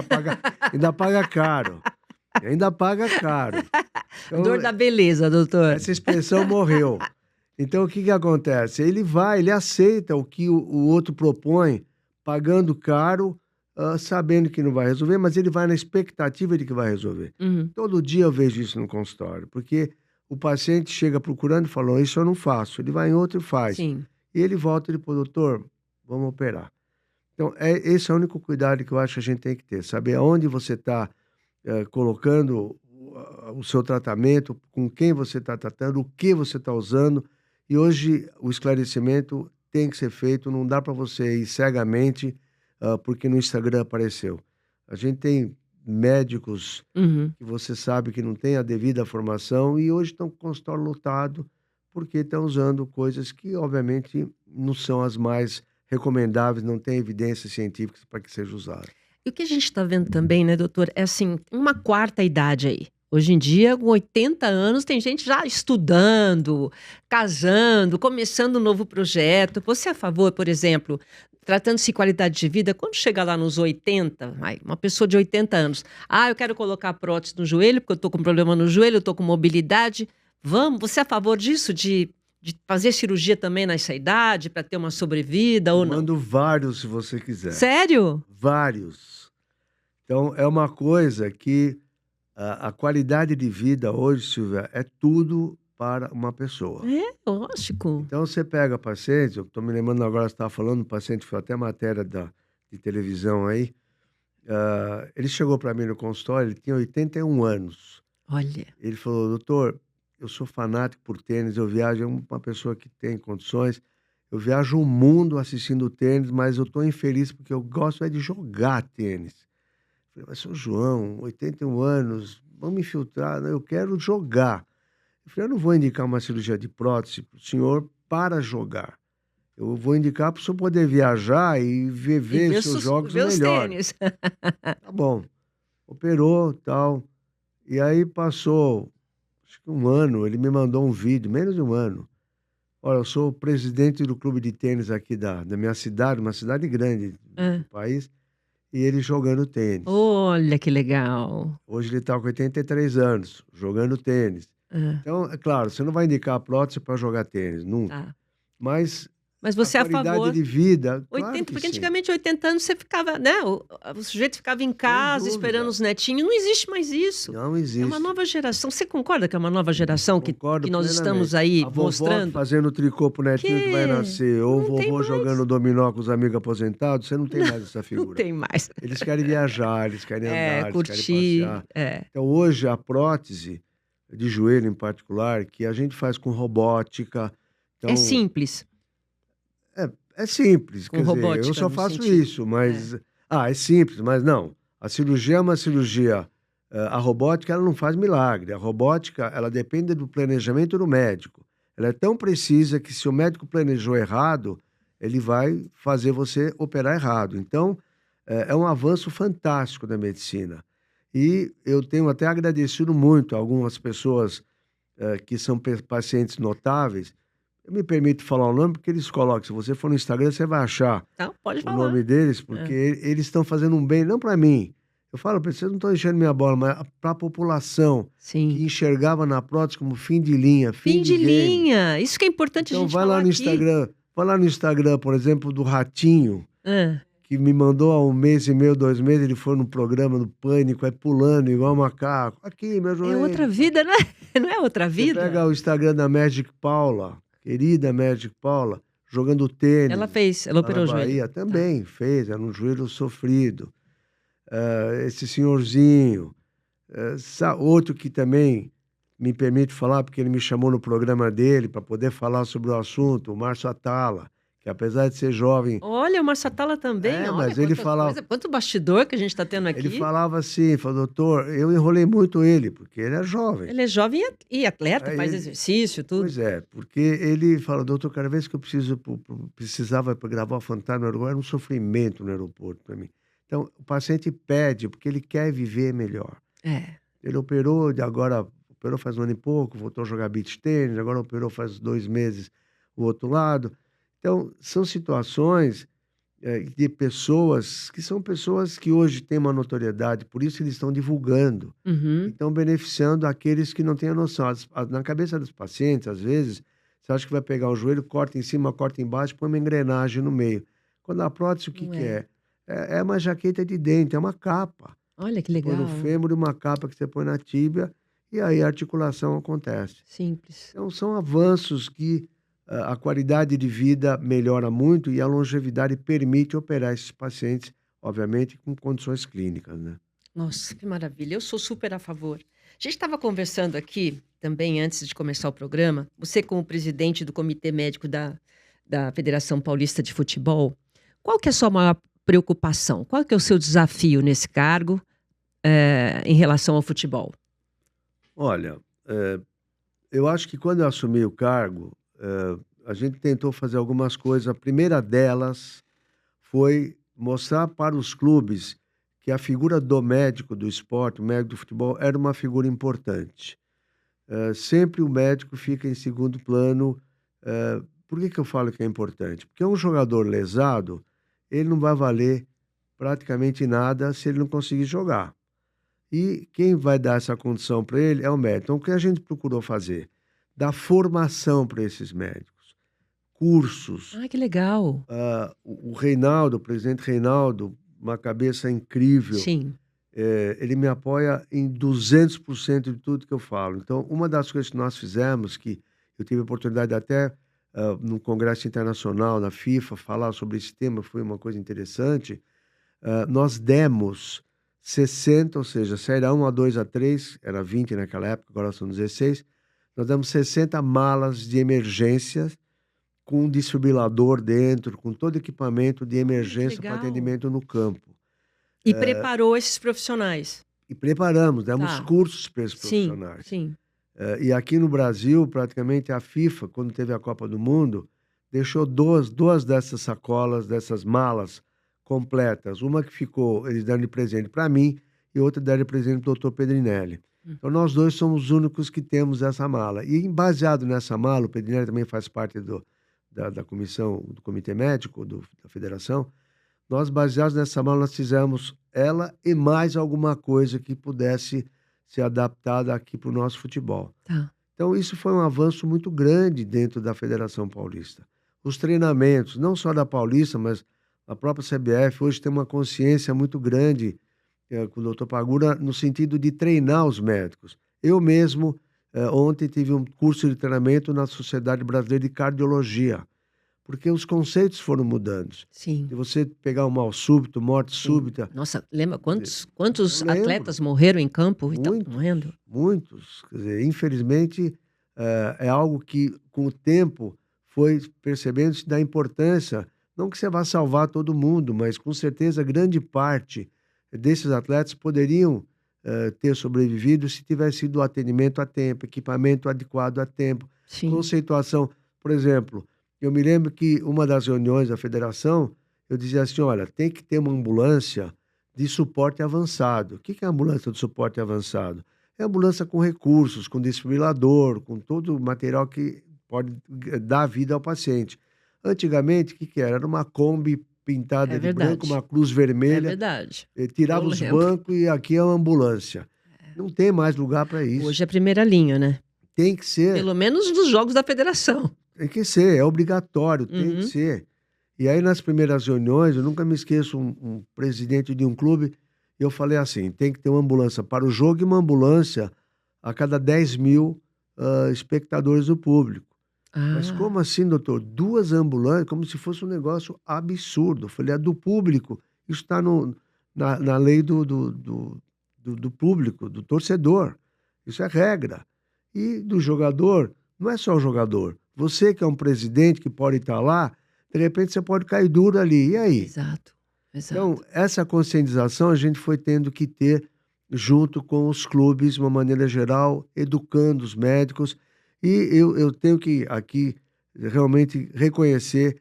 ainda paga caro. Ainda paga caro. Então, Dor da beleza, doutor. essa expressão morreu. Então, o que que acontece? Ele vai, ele aceita o que o outro propõe, pagando caro, sabendo que não vai resolver, mas ele vai na expectativa de que vai resolver. Uhum. Todo dia eu vejo isso no consultório, porque o paciente chega procurando e fala, isso eu não faço. Ele vai em outro e faz. Sim. E ele volta e ele fala, doutor, vamos operar. Então, esse é o único cuidado que eu acho que a gente tem que ter, saber aonde você está colocando o seu tratamento, com quem você está tratando, o que você está usando. E hoje o esclarecimento tem que ser feito, não dá para você ir cegamente porque no Instagram apareceu. A gente tem médicos Uhum. que você sabe que não têm a devida formação e hoje estão com o consultório lotado porque estão usando coisas que, obviamente, não são as mais recomendáveis, não tem evidências científicas para que seja usado. E o que a gente está vendo também, né, doutor, é assim, uma quarta idade aí. Hoje em dia, com 80 anos, tem gente já estudando, casando, começando um novo projeto. Você é a favor, por exemplo, tratando-se de qualidade de vida, quando chega lá nos 80, uma pessoa de 80 anos, eu quero colocar prótese no joelho, porque eu estou com problema no joelho, eu estou com mobilidade. Vamos, você é a favor disso, de fazer cirurgia também nessa idade, para ter uma sobrevida Eu ou não? mando vários se você quiser. Sério? Vários. Então, é uma coisa que a qualidade de vida hoje, Silvia, é tudo para uma pessoa. É, lógico. Então, você pega pacientes, eu estou me lembrando agora, você estava falando, um paciente foi até matéria de televisão aí, ele chegou para mim no consultório, ele tinha 81 anos. Olha. Ele falou, doutor, eu sou fanático por tênis, eu viajo, é uma pessoa que tem condições, eu viajo o mundo assistindo tênis, mas eu estou infeliz porque eu gosto de jogar tênis. Eu falei, mas seu João, 81 anos, vamos me infiltrar, eu quero jogar. Eu falei, eu não vou indicar uma cirurgia de prótese para o senhor para jogar. Eu vou indicar para o senhor poder viajar e ver seus jogos Ver os melhor. tênis. Tá bom. operou, tal. E aí passou, acho que um ano, ele me mandou um vídeo, menos de um ano. Olha, eu sou o presidente do clube de tênis aqui da minha cidade, uma cidade grande do Hã. país, e ele jogando tênis. Olha que legal. Hoje ele está com 83 anos, jogando tênis. Hã, Então, é claro, você não vai indicar a prótese para jogar tênis, nunca. tá. Mas Mas a você é a qualidade favor de vida, claro 80, que porque sim. antigamente 80 anos você ficava, né, o sujeito ficava em Sem casa esperando dúvida. os netinhos, não existe mais isso. Não É uma existe. nova geração. Você concorda que é uma nova geração Concordo que nós estamos plenamente. aí A vovó mostrando? fazendo tricô pro netinho que vai Que nascer, ou o não tem vovô jogando mais, dominó com os amigos aposentados, você não tem mais essa não figura. tem mais. Eles querem viajar, eles querem É, andar, eles querem curtir, passear. é. Então hoje a prótese de joelho em particular, que a gente faz com robótica, É então simples, é é simples, com quer dizer, eu robótica só no faço sentido. isso, É. mas é simples, mas não, a cirurgia é uma cirurgia, a robótica ela não faz milagre, a robótica ela depende do planejamento do médico. Ela é tão precisa que se o médico planejou errado, ele vai fazer você operar errado. Então, é um avanço fantástico da medicina. E eu tenho até agradecido muito a algumas pessoas, que são pacientes notáveis. Eu me permito falar o nome porque eles colocam, se você for no Instagram, você vai achar Não, pode o falar. nome deles, porque É. eles estão fazendo um bem, não para mim. Eu falo para vocês, não estão enchendo minha bola, mas para a população que Sim. enxergava na prótese como fim de linha, fim Fim de de game. linha, isso que é importante a Então gente falar aqui. vai lá no Instagram, por exemplo, do Ratinho, Hã. que me mandou há 1 mês e meio, 2 meses, ele foi no programa do Pânico, aí pulando igual macaco. Aqui, meu É outra joelho, tal. vida, né? Não é outra Você pega vida? o Instagram da Magic Paula, querida Magic Paula, jogando Ela tênis fez, ela lá na operou o joelho. Bahia, Tá. também fez, era um joelho sofrido. Esse senhorzinho, outro que também me permite falar, porque ele me chamou no programa dele para poder falar sobre o assunto, o Márcio Atala, que apesar de ser jovem, Olha, o Marçatala também, olha mas ele quantas falava, coisas, quanto bastidor que a gente está tendo ele aqui. falava assim, falou, doutor, eu enrolei muito ele, porque ele é jovem. Ele é jovem e atleta, Aí faz ele, exercício, tudo. pois é, porque ele fala, doutor, cada vez que eu precisava para gravar o Fantasma no aeroporto, era um sofrimento no aeroporto para mim. Então, o paciente pede, porque ele quer viver melhor. É. Ele operou, agora operou faz 1 ano e pouco, voltou a jogar beach tênis, agora operou faz 2 meses o outro lado. Então, são situações, de pessoas que são pessoas que hoje têm uma notoriedade, por isso eles estão divulgando. E Uhum. estão beneficiando aqueles que não têm a noção. Na cabeça dos pacientes, às vezes, você acha que vai pegar o joelho, corta em cima, corta embaixo, põe uma engrenagem no meio. Quando a prótese, o que Não que é. é? É uma jaqueta de dente, é uma capa. Olha que Você põe no legal. fêmur e uma capa que você põe na tíbia, e aí a articulação acontece. Simples. Então, são avanços que a qualidade de vida melhora muito e a longevidade permite operar esses pacientes, obviamente, com condições clínicas, né? Nossa, que maravilha. Eu sou super a favor. A gente estava conversando aqui também antes de começar o programa. Você, como presidente do Comitê Médico da Federação Paulista de Futebol, qual que é a sua maior preocupação? Qual que é o seu desafio nesse cargo, em relação ao futebol? Olha, eu acho que quando eu assumi o cargo, a gente tentou fazer algumas coisas. A primeira delas foi mostrar para os clubes que a figura do médico do esporte, o médico do futebol, era uma figura importante. Sempre o médico fica em segundo plano. Por que que eu falo que é importante? Porque um jogador lesado, ele não vai valer praticamente nada se ele não conseguir jogar. E quem vai dar essa condição para ele é o médico. Então, o que a gente procurou fazer? Dar formação para esses médicos, cursos. Ah, que legal. O Reinaldo, o presidente Reinaldo, uma cabeça incrível, Sim. ele me apoia em 200% de tudo que eu falo. Então, uma das coisas que nós fizemos, que eu tive a oportunidade até no Congresso Internacional, na FIFA, falar sobre esse tema, foi uma coisa interessante. Nós demos 60, ou seja, série A1, A2, A3, era 20 naquela época, agora são 16. Nós demos 60 malas de emergência com um desfibrilador dentro, com todo equipamento de Olha, que emergência para legal. atendimento no campo. E preparou esses profissionais. E preparamos, demos Tá. cursos para esses Sim, profissionais. sim. E aqui no Brasil, praticamente a FIFA, quando teve a Copa do Mundo, deixou duas dessas sacolas, dessas malas completas. Uma que ficou, eles deram de presente para mim, e outra daria presente para o doutor Pedrinelli. Então, nós dois somos os únicos que temos essa mala. E, baseado nessa mala, o Pedrinelli também faz parte da comissão, do comitê médico da federação. Nós, baseados nessa mala, nós fizemos ela e mais alguma coisa que pudesse ser adaptada aqui para o nosso futebol. Tá. Então, isso foi um avanço muito grande dentro da Federação Paulista. Os treinamentos, não só da Paulista, mas a própria CBF, hoje tem uma consciência muito grande com o doutor Pagura, no sentido de treinar os médicos. Eu mesmo, ontem, tive um curso de treinamento na Sociedade Brasileira de Cardiologia, porque os conceitos foram mudando. Sim. De você pegar um mal súbito, morte súbita. Nossa, lembra quantos Eu lembro. atletas morreram em campo e estão Muitos, morrendo? muitos. Quer dizer, infelizmente, é algo que, com o tempo, foi percebendo-se da importância, não que você vá salvar todo mundo, mas, com certeza, grande parte desses atletas poderiam ter sobrevivido se tivesse sido atendimento a tempo, equipamento adequado a tempo, Sim. conceituação. Por exemplo, eu me lembro que uma das reuniões da federação, eu dizia assim, olha, tem que ter uma ambulância de suporte avançado. O que é a ambulância de suporte avançado? É ambulância com recursos, com desfibrilador, com todo o material que pode dar vida ao paciente. Antigamente, o que era? Era uma Kombi pintada de branco, uma cruz É vermelha, verdade. tirava Eu os lembro. bancos e aqui é uma ambulância. Não tem mais lugar para isso. Hoje é a primeira linha, né? Tem que ser. Pelo menos nos jogos da federação. Tem que ser, é obrigatório, tem que ser. E aí, nas primeiras reuniões, eu nunca me esqueço, um presidente de um clube, eu falei assim, tem que ter uma ambulância para o jogo e uma ambulância a cada 10 mil espectadores do público. Mas como assim, doutor? 2 ambulâncias, como se fosse um negócio absurdo. Eu falei, a do público, isso está na lei do público, do torcedor. Isso é regra. E do jogador, não é só o jogador. Você que é um presidente que pode estar lá, de repente você pode cair duro ali. E aí? Exato. Então, essa conscientização a gente foi tendo que ter junto com os clubes, de uma maneira geral, educando os médicos. E eu tenho que aqui realmente reconhecer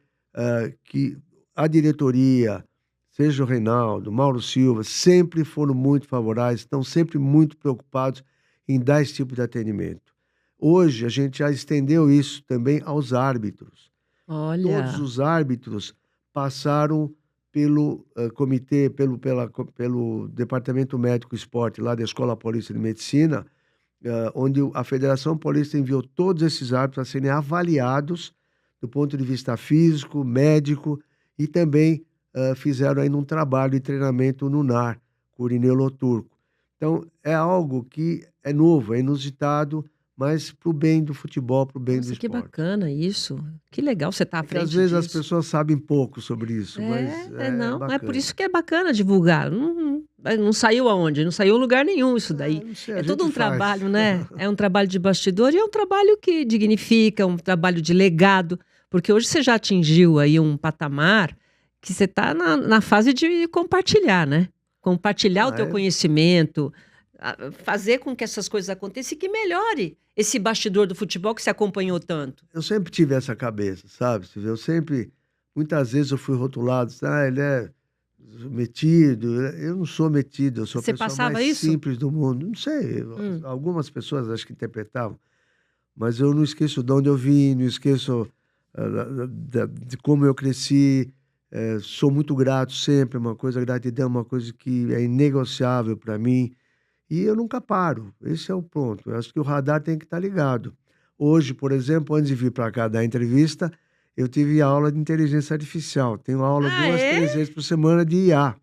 que a diretoria, seja o Reinaldo, Mauro Silva, sempre foram muito favoráveis, estão sempre muito preocupados em dar esse tipo de atendimento. Hoje, a gente já estendeu isso também aos árbitros. Olha. Todos os árbitros passaram pelo comitê, pelo Departamento Médico Esporte, lá da Escola Paulista de Medicina, onde a Federação Paulista enviou todos esses árbitros a serem avaliados do ponto de vista físico, médico, e também fizeram ainda um trabalho de treinamento no NAR, com o Irineu Loturco. Então, é algo que é novo, é inusitado, mas para o bem do futebol, para o bem do Nossa, que esporte. bacana isso. Que legal você estar à Porque frente às vezes disso. as pessoas sabem pouco sobre isso, mas Não, bacana. é por isso que é bacana divulgar. Não saiu aonde? Não saiu em lugar nenhum isso daí. Não sei, a É todo gente um faz. trabalho, né? É um trabalho de bastidor e é um trabalho que dignifica, um trabalho de legado. Porque hoje você já atingiu aí um patamar que você está na fase de compartilhar, né? Compartilhar o teu conhecimento, fazer com que essas coisas aconteçam e que melhore esse bastidor do futebol que se acompanhou tanto. Eu sempre tive essa cabeça, sabe? Muitas vezes eu fui rotulado, ele é metido. Eu não sou metido, eu sou a Você pessoa passava mais isso? simples do mundo. Não sei, algumas pessoas acho que interpretavam, mas eu não esqueço de onde eu vim, não esqueço de como eu cresci. Sou muito grato sempre, gratidão é uma coisa que é inegociável para mim. E eu nunca paro, esse é o ponto. Eu acho que o radar tem que estar ligado. Hoje, por exemplo, antes de vir para cá dar entrevista, eu tive aula de inteligência artificial. Tenho aula 2, 3 vezes por semana de IA.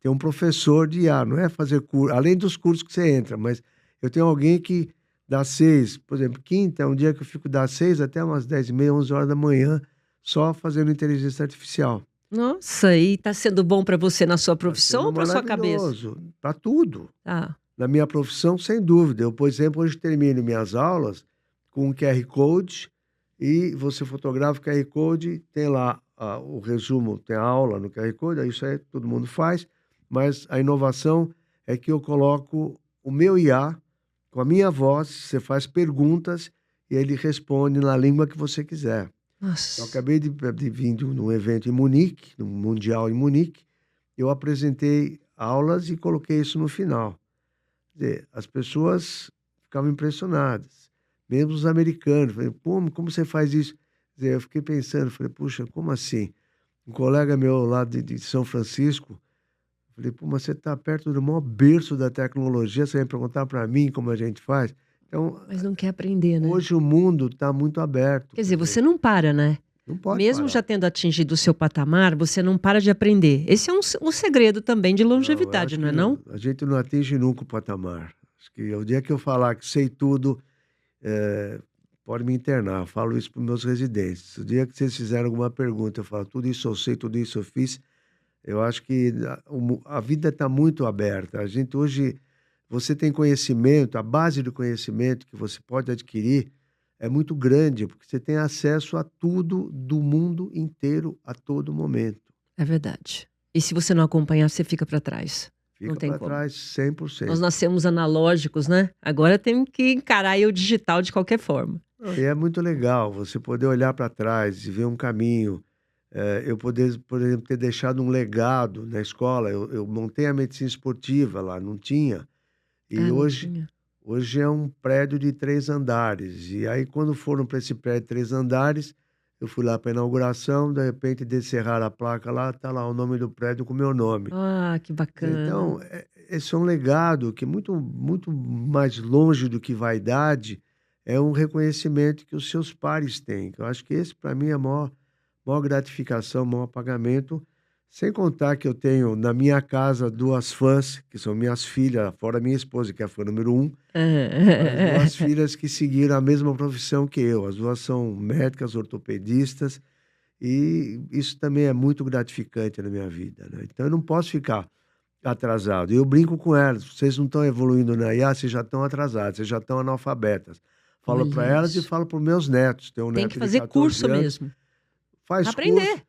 Tem um professor de IA, não é fazer curso, além dos cursos que você entra, mas eu tenho alguém que das 6, por exemplo, quinta é um dia que eu fico das 6 até umas 10h30, 11 horas da manhã, só fazendo inteligência artificial. Nossa, e está sendo bom para você na sua profissão ou para sua cabeça? Maravilhoso, para tudo. Ah. Na minha profissão, sem dúvida. Eu, por exemplo, hoje termino minhas aulas com um QR Code e você fotografa o QR Code, tem lá o resumo, tem a aula no QR Code, isso aí todo mundo faz, mas a inovação é que eu coloco o meu IA com a minha voz, você faz perguntas e ele responde na língua que você quiser. Nossa. Eu acabei de vir de um evento em Munique, no Mundial em Munique, eu apresentei aulas e coloquei isso no final. Quer dizer, as pessoas ficavam impressionadas, mesmo os americanos. Falei, pô, como você faz isso? Quer dizer, eu fiquei pensando, falei, puxa, como assim? Um colega meu lá de São Francisco, falei, pô, mas você está perto do maior berço da tecnologia, você vai perguntar para mim como a gente faz? Então, Mas não quer aprender, né? hoje o mundo está muito aberto, Quer quer dizer, dizer, você não para, né? não pode Mesmo já parar. tendo atingido o seu patamar, você não para de aprender. Esse é um segredo também de Não, eu longevidade, acho não é que não? a gente não atinge nunca o patamar. Acho que o dia que eu falar que sei tudo, eh, pode me internar. Eu falo isso para os meus residentes. O dia que vocês fizerem alguma pergunta, eu falo, tudo isso eu sei, tudo isso eu fiz. Eu acho que a vida está muito aberta. A gente hoje, você tem conhecimento, a base do conhecimento que você pode adquirir é muito grande, porque você tem acesso a tudo do mundo inteiro a todo momento. É verdade. E se você não acompanhar, você fica para trás. Não Fica tem para como. trás Nós 100%. nascemos analógicos, né? Agora temos que encarar aí o digital de qualquer forma. Não, e é muito legal você poder olhar para trás e ver um caminho. Eu poder, por exemplo, ter deixado um legado na escola. Eu montei a medicina esportiva lá, não tinha. E Ah, não hoje, tinha. hoje é um prédio de 3 andares. E aí, quando foram para esse prédio de 3 andares, eu fui lá para a inauguração, de repente descerraram a placa lá, tá lá o nome do prédio com o meu nome. Ah, que bacana. Então, esse é um legado que muito, muito mais longe do que vaidade, é um reconhecimento que os seus pares têm. Que eu acho que esse, para mim, é a maior gratificação, maior pagamento. Sem contar que eu tenho na minha casa 2 fãs, que são minhas filhas, fora minha esposa, que é a fã número 1, as 2 filhas que seguiram a mesma profissão que eu. As 2 são médicas, ortopedistas, e isso também é muito gratificante na minha vida, né. Então eu não posso ficar atrasado. E eu brinco com elas: "Vocês não estão evoluindo na IA, vocês já estão atrasados, vocês já estão analfabetas". Falo para Olha elas e isso. falo para os meus netos. Tenho um Tem que neto de fazer 14 curso anos, mesmo. Pra faz curso. aprender.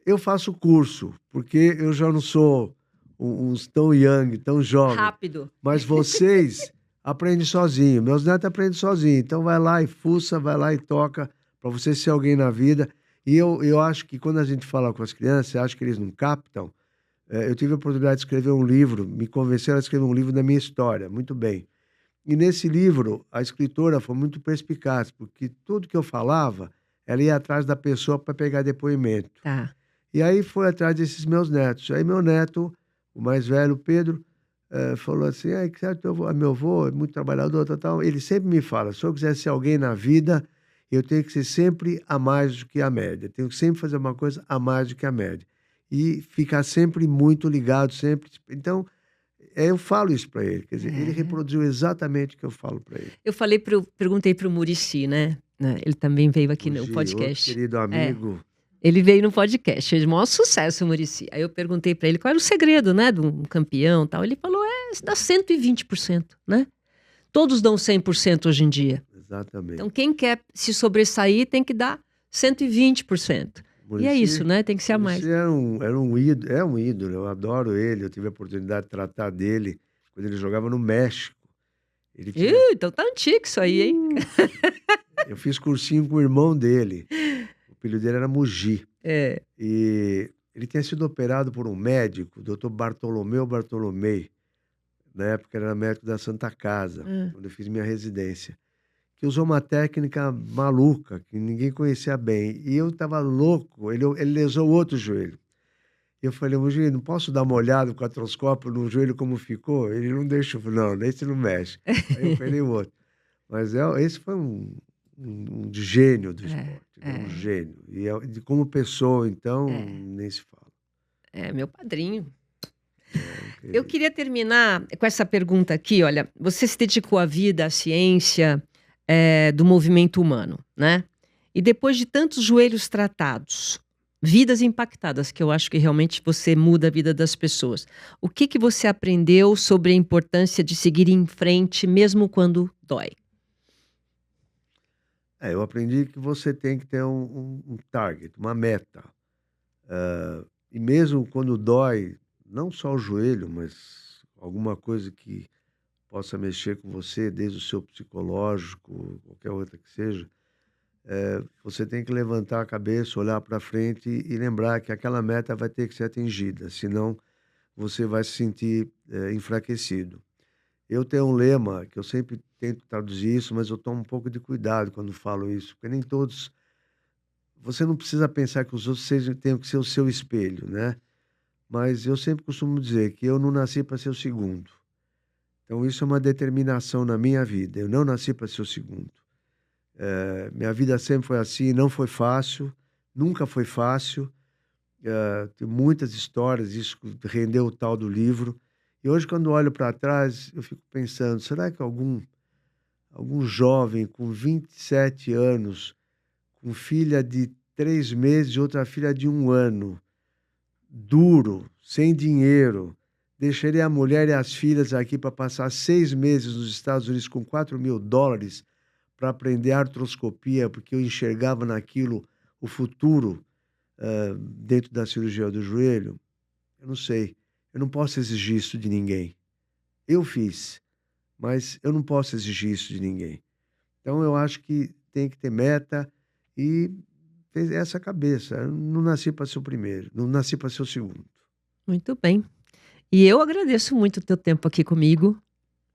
Eu faço curso, porque eu já não sou uns tão young, tão jovem, Rápido. mas vocês aprendem sozinho, meus netos aprendem sozinho, então vai lá e fuça, vai lá e toca, para você ser alguém na vida. E eu acho que quando a gente fala com as crianças, acho que eles não captam. Eu tive a oportunidade de escrever um livro, me convenceram a escrever um livro da minha história, muito bem. E nesse livro, a escritora foi muito perspicaz, porque tudo que eu falava, ela ia atrás da pessoa para pegar depoimento. Tá. E aí foi atrás desses meus netos. Aí meu neto, o mais velho, Pedro, falou assim: "Ai, que certo, meu avô é muito trabalhador, tal, tal". Ele sempre me fala: "Se eu quiser ser alguém na vida, eu tenho que ser sempre a mais do que a média. Tenho que sempre fazer uma coisa a mais do que a média". E ficar sempre muito ligado, sempre. Então, eu falo isso para ele. Quer dizer, ele É. reproduziu exatamente o que eu falo para ele. Perguntei pro Muricy, né? Ele também veio aqui no Fugi, outro podcast. querido É. amigo. Ele veio no podcast, fez o maior sucesso o Muricy. Aí eu perguntei pra ele qual era o segredo, né, de um campeão, e tal. Ele falou: dá 120%, né? Todos dão 100% hoje em dia. Então Exatamente. quem quer se sobressair tem que dar 120%. E é isso, Muricy né, tem que ser a Muricy mais. era um ídolo, é um ídolo, eu adoro ele, eu tive a oportunidade de tratar dele quando ele jogava no México. Ele tinha Então tá antigo isso aí, hein? uh, eu fiz cursinho com o irmão dele, o apelido dele era Mugi. É. E ele tinha sido operado por um médico, o doutor Bartolomeu Bartolomei, na época ele era médico da Santa Casa, Hã. onde eu fiz minha residência, que usou uma técnica maluca, que ninguém conhecia bem, e eu estava louco, ele lesou o outro joelho. E eu falei: "Mogi, não posso dar uma olhada com o artroscópio no joelho como ficou?" Ele não deixou, eu falei: "Não, esse não mexe". Aí eu operei o outro. Mas esse foi um gênio do É, esporte, né, um é, gênio. E de como pessoa, então, é. nem se fala. É meu padrinho. É um Eu querido. queria terminar com essa pergunta aqui, olha, você se dedicou à vida, à ciência, do movimento humano, né? E depois de tantos joelhos tratados, vidas impactadas, que eu acho que realmente você muda a vida das pessoas. O que que você aprendeu sobre a importância de seguir em frente mesmo quando dói? Eu aprendi que você tem que ter um target, uma meta. E mesmo quando dói, não só o joelho, mas alguma coisa que possa mexer com você, desde o seu psicológico, qualquer outra que seja, você tem que levantar a cabeça, olhar para frente e lembrar que aquela meta vai ter que ser atingida, senão você vai se sentir enfraquecido. Eu tenho um lema que eu sempre tento traduzir isso, mas eu tomo um pouco de cuidado quando falo isso, porque nem todos. Você não precisa pensar que os outros tenham que ser o seu espelho, né? Mas eu sempre costumo dizer que eu não nasci para ser o segundo. Então, isso é uma determinação na minha vida. Eu não nasci para ser o segundo. Minha vida sempre foi assim, não foi fácil, nunca foi fácil. Tem muitas histórias, isso rendeu o tal do livro. E hoje, quando olho para trás, eu fico pensando, será que algum jovem com 27 anos, com filha de 3 meses e outra filha de 1 ano, duro, sem dinheiro, deixaria a mulher e as filhas aqui para passar 6 meses nos Estados Unidos com $4.000 para aprender artroscopia, porque eu enxergava naquilo o futuro dentro da cirurgia do joelho? Eu não sei. Eu não posso exigir isso de ninguém. Eu fiz, mas eu não posso exigir isso de ninguém. Então eu acho que tem que ter meta e ter essa cabeça. Eu não nasci para ser o primeiro, não nasci para ser o segundo. Muito bem. E eu agradeço muito o teu tempo aqui comigo.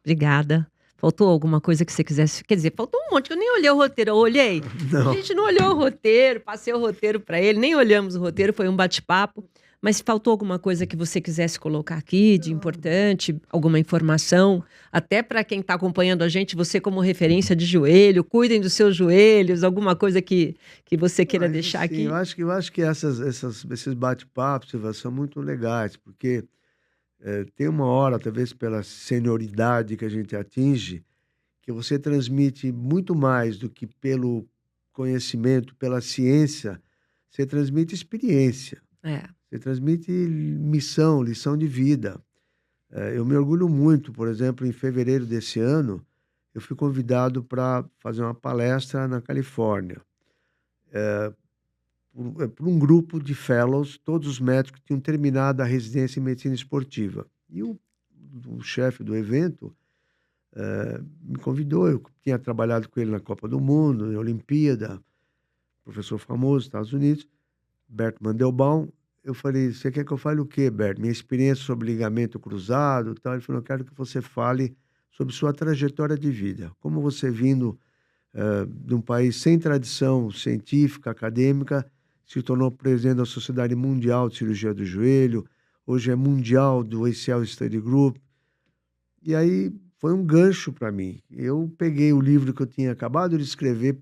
Obrigada. Faltou alguma coisa que você quisesse? Quer dizer, faltou um monte, que eu nem olhei o roteiro. Eu olhei. Não. A gente não olhou o roteiro, passei o roteiro para ele, nem olhamos o roteiro, foi um bate-papo. Mas faltou alguma coisa que você quisesse colocar aqui de importante, alguma informação, até para quem está acompanhando a gente, você como referência de joelho, cuidem dos seus joelhos, alguma coisa que você queira deixar aqui? Eu acho que esses bate-papos, Silvia, são muito legais, porque tem uma hora, talvez pela senioridade que a gente atinge, que você transmite muito mais do que pelo conhecimento, pela ciência, você transmite experiência. Você transmite lição de vida. Eu me orgulho muito, por exemplo, em fevereiro desse ano, eu fui convidado para fazer uma palestra na Califórnia, por um grupo de fellows, todos os médicos que tinham terminado a residência em medicina esportiva. E o chefe do evento me convidou, eu tinha trabalhado com ele na Copa do Mundo, na Olimpíada, professor famoso dos Estados Unidos, Bert Mandelbaum. Eu falei, você quer que eu fale o quê, Bert? Minha experiência sobre ligamento cruzado e tal. Ele falou, eu quero que você fale sobre sua trajetória de vida. Como você vindo de um país sem tradição científica, acadêmica, se tornou presidente da Sociedade Mundial de Cirurgia do Joelho, hoje é mundial do ACL Study Group. E aí foi um gancho para mim. Eu peguei o livro que eu tinha acabado de escrever,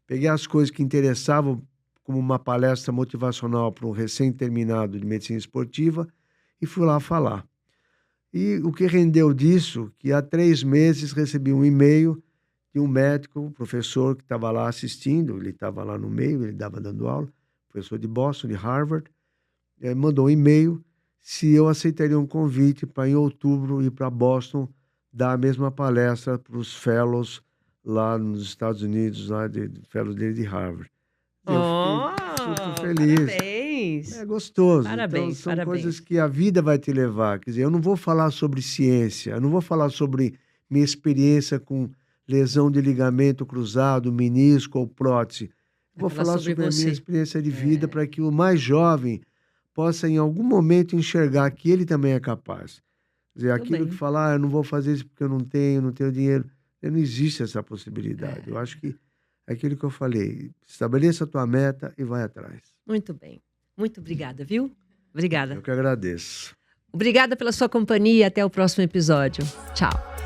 peguei as coisas que interessavam como uma palestra motivacional para um recém-terminado de medicina esportiva e fui lá falar. E o que rendeu disso, que há 3 meses recebi um e-mail de um médico, um professor que estava lá assistindo, ele estava lá no meio, ele estava dando aula, professor de Boston, de Harvard, mandou um e-mail se eu aceitaria um convite para, em outubro, ir para Boston dar a mesma palestra para os fellows lá nos Estados Unidos, lá de fellows dele de Harvard. Eu fiquei super feliz. Parabéns! É gostoso. Parabéns, então, são parabéns. coisas que a vida vai te levar. Quer dizer, eu não vou falar sobre ciência, eu não vou falar sobre minha experiência com lesão de ligamento cruzado, menisco ou prótese. Vou falar sobre a minha experiência de vida para que o mais jovem possa, em algum momento, enxergar que ele também é capaz. Quer dizer, aquilo que falar, eu não vou fazer isso porque eu não tenho dinheiro. Não existe essa possibilidade. Eu acho que é aquilo que eu falei, estabeleça a tua meta e vai atrás. Muito bem. Muito obrigada, viu? Obrigada. Eu que agradeço. Obrigada pela sua companhia e até o próximo episódio. Tchau.